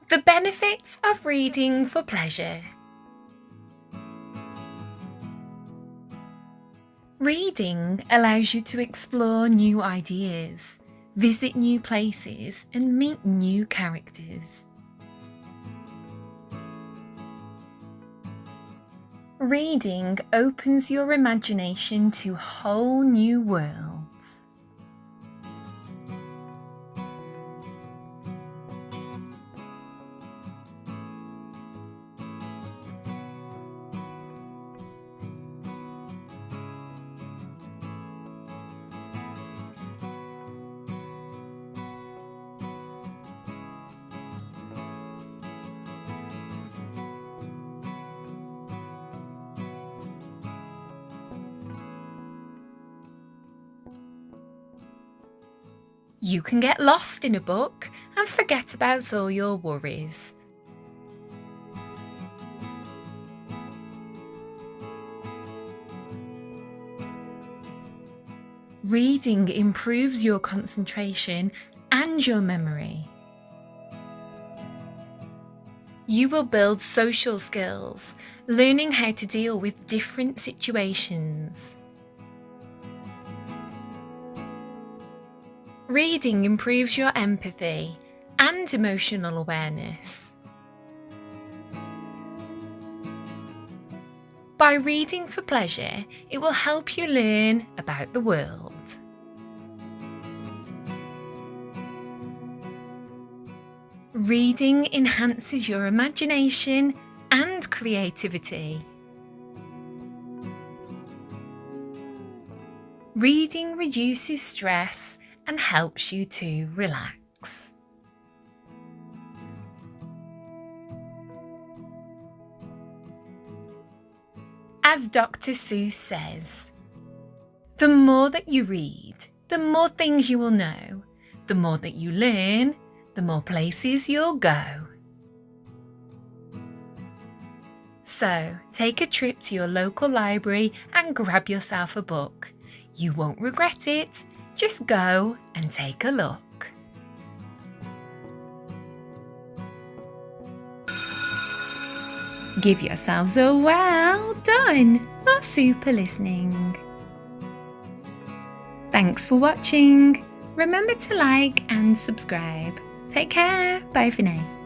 The benefits of reading for pleasure. Reading allows you to explore new ideas, visit new places, and meet new characters. Reading opens your imagination to whole new worlds. You can get lost in a book and forget about all your worries. Reading improves your concentration and your memory. You will build social skills, learning how to deal with different situations. Reading improves your empathy and emotional awareness. By reading for pleasure, it will help you learn about the world. Reading enhances your imagination and creativity. Reading reduces stress and helps you to relax. As Dr. Seuss says, the more that you read, the more things you will know. The more that you learn, the more places you'll go. So, take a trip to your local library and grab yourself a book. You won't regret it. Just go and take a look. Give yourselves a well done for super listening. Thanks for watching. Remember to like and subscribe. Take care. Bye for now.